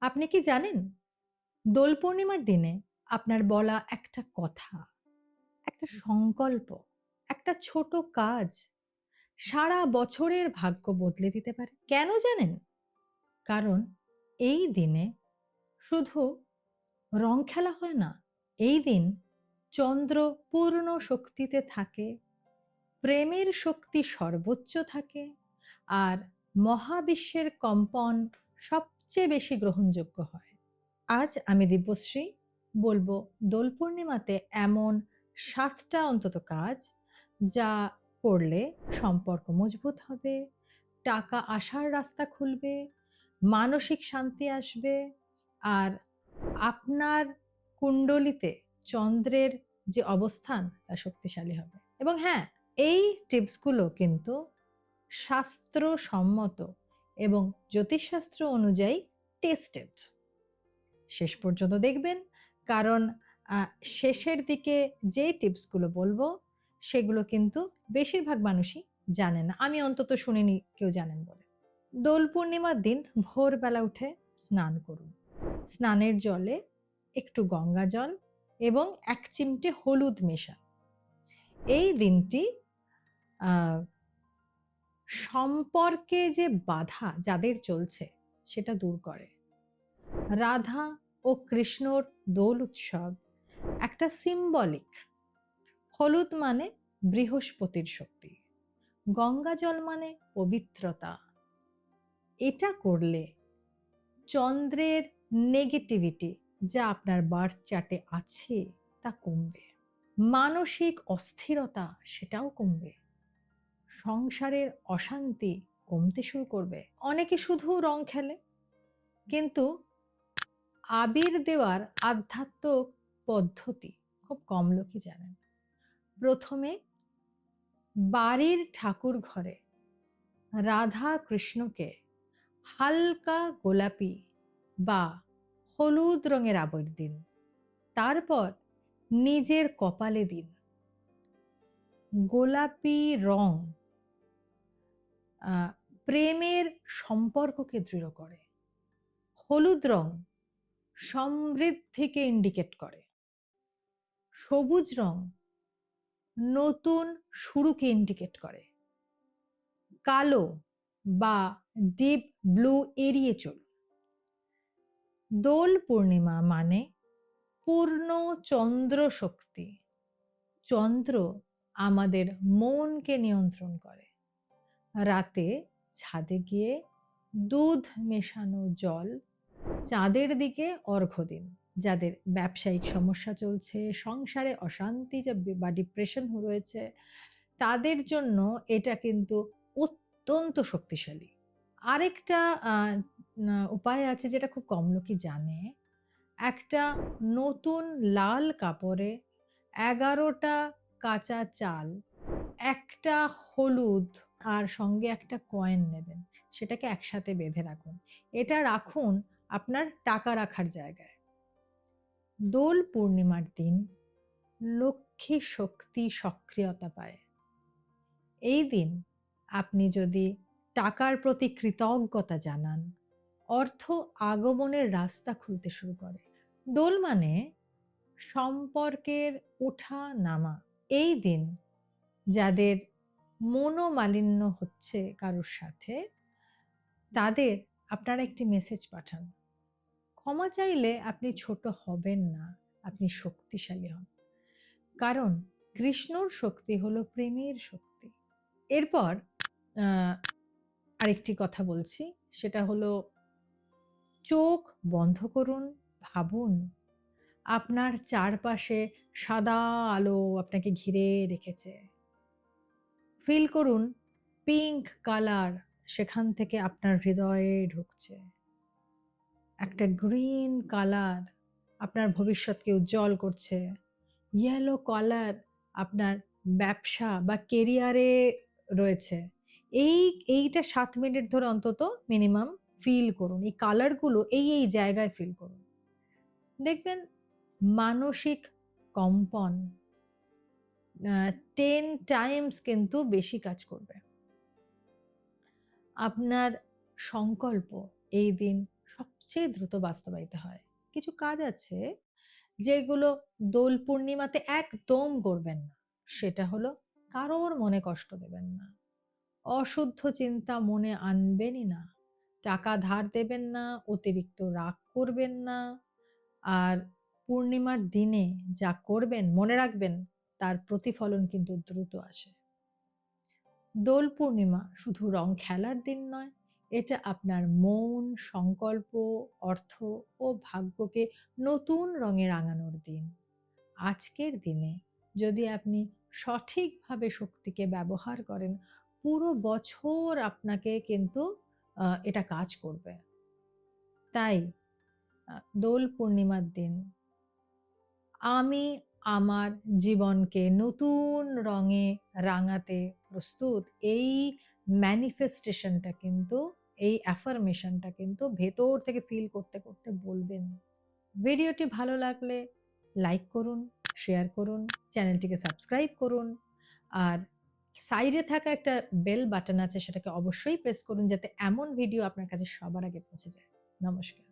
আপনি কি জানেন? দোল পূর্ণিমার দিনে আপনার বলা একটা কথা, একটা সংকল্প, একটা ছোট কাজ সারা বছরের ভাগ্য বদলে দিতে পারে। কেন জানেন? কারণ এই দিনে শুধু রং খেলা হয় না। এই দিন চন্দ্র পূর্ণ শক্তিতে থাকে, প্রেমের শক্তি সর্বোচ্চ থাকে, আর মহাবিশ্বের কম্পন সবচেয়ে বেশি গ্রহণযোগ্য হয়। আজ আমি দিব্যশ্রী বলবো দোল পূর্ণিমাতে এমন ৭টা অন্তত কাজ যা করলে সম্পর্ক মজবুত হবে, টাকা আসার রাস্তা খুলবে, মানসিক শান্তি আসবে, আর আপনার কুণ্ডলিতে চন্দ্রের যে অবস্থান তা শক্তিশালী হবে। এবং হ্যাঁ, এই টিপসগুলো কিন্তু শাস্ত্রসম্মত এবং জ্যোতিষশাস্ত্র অনুযায়ী টেস্টেড। শেষ পর্যন্ত দেখবেন, কারণ শেষের দিকে যে টিপসগুলো বলবো সেগুলো কিন্তু বেশিরভাগ মানুষই জানেন না। আমি অন্তত শুনিনি কেউ জানেন বলে। দোল পূর্ণিমার দিন ভোরবেলা উঠে স্নান করুন। স্নানের জলে একটু গঙ্গা জল এবং ১ চিমটে হলুদ মেশান। এই দিনটি আহ সম্পর্কে যে বাধা যাদের চলছে সেটা দূর করে। রাধা ও কৃষ্ণর দোল উৎসব একটা সিম্বলিক। হলুদ মানে বৃহস্পতির শক্তি, গঙ্গা জল মানে পবিত্রতা। এটা করলে চন্দ্রের নেগেটিভিটি যা আপনার বার্থ চার্টে আছে তা কমবে, মানসিক অস্থিরতা সেটাও কমবে, সংসারের অশান্তি কমতে শুরু করবে। অনেকে শুধু রং খেলে, কিন্তু আবির দেওয়ার আধ্যাত্মিক পদ্ধতি খুব কম লোকই জানেন। প্রথমে বাড়ির ঠাকুর ঘরে রাধা কৃষ্ণকে হালকা গোলাপি বা হলুদ রঙের আবির দিন। তারপর নিজের কপালে দিন। গোলাপি রং প্রেমের সম্পর্ককে দৃঢ় করে, হলুদ রং সমৃদ্ধিকে ইন্ডিকেট করে, সবুজ রং নতুন শুরুকে ইন্ডিকেট করে, কালো বা ডিপ ব্লু এড়িয়ে চলুন। দোল পূর্ণিমা মানে পূর্ণ চন্দ্র শক্তি। চন্দ্র আমাদের মনকে নিয়ন্ত্রণ করে। রাতে ছাদে গিয়ে দুধ মেশানো জল চাঁদের দিকে অর্ঘ্য দিন। যাদের ব্যবসায়িক সমস্যা চলছে, সংসারে অশান্তি বা ডিপ্রেশন রয়েছে, তাদের জন্য এটা কিন্তু অত্যন্ত শক্তিশালী। আরেকটা উপায় আছে যেটা খুব কম লোকই জানে। একটা নতুন লাল কাপড়ে ১১টা কাঁচা চাল, একটা হলুদ আর সঙ্গে একটা কয়েন নেবেন। সেটাকে একসাথে বেঁধে রাখুন। এটা রাখুন আপনার টাকা রাখার জায়গায়। দোল পূর্ণিমার দিন লক্ষ্মী শক্তি সক্রিয়তা পায়। এই দিন আপনি যদি টাকার প্রতি কৃতজ্ঞতা জানান, অর্থ আগমনের রাস্তা খুলতে শুরু করে। দোল মানে সম্পর্কের ওঠা নামা। এই দিন যাদের মনোমালিন্য হচ্ছে কারোর সাথে, তাদের আপনারা একটি মেসেজ পাঠান। ক্ষমা চাইলে আপনি ছোট হবেন না, আপনি শক্তিশালী হন। কারণ কৃষ্ণর শক্তি হলো প্রেমের শক্তি। এরপর আহ, আরেকটি কথা বলছি, সেটা হলো চোখ বন্ধ করুন, ভাবুন আপনার চারপাশে সাদা আলো আপনাকে ঘিরে রেখেছে। ফিল করুন পিঙ্ক কালার সেখান থেকে আপনার হৃদয়ে ঢুকছে। একটা গ্রিন কালার আপনার ভবিষ্যৎকে উজ্জ্বল করছে। ইয়েলো কালার আপনার ব্যবসা বা কেরিয়ারে রয়েছে। এইটা 7 মিনিট ধরে অন্তত মিনিমাম ফিল করুন। এই কালারগুলো এই জায়গায় ফিল করুন। দেখবেন মানসিক কম্পন 10 টাইমস কিন্তু বেশি কাজ করবে। আপনার সংকল্প এই দিন সবচেয়ে দ্রুত বাস্তবায়িত হয়। কিছু কাজ আছে যেগুলো দোল পূর্ণিমাতে একদম করবেন না। সেটা হলো কারোর মনে কষ্ট দেবেন না। অশুদ্ধ চিন্তা মনে আনবেনই না। টাকা ধার দেবেন না, অতিরিক্ত রাগ করবেন না। আর পূর্ণিমার দিনে যা করবেন মনে রাখবেন তার প্রতিফলন কিন্তু দ্রুত আসে। দোল পূর্ণিমা শুধু রং খেলার দিন নয়, এটা আপনার মন, সংকল্প, অর্থ ও ভাগ্যকে নতুন রঙে রাঙানোর দিন। আজকের দিনে যদি আপনি সঠিকভাবে শক্তিকে ব্যবহার করেন, পুরো বছর আপনাকে কিন্তু এটা কাজ করবে। তাই দোল পূর্ণিমার দিন আমি আমার জীবনকে নতুন রঙে রাঙাতে প্রস্তুত। এই ম্যানিফেস্টেশনটা কিন্তু, এই অ্যাফার্মেশনটা কিন্তু ভেতর থেকে ফিল করতে, করতে বলবেন। ভিডিওটি ভালো লাগলে লাইক করুন, শেয়ার করুন, চ্যানেলটিকে সাবস্ক্রাইব করুন। আর সাইডে থাকা একটা বেল বাটন আছে সেটাকে অবশ্যই প্রেস করুন যাতে এমন ভিডিও আপনার কাছে সবার আগে পৌঁছে যায়। নমস্কার।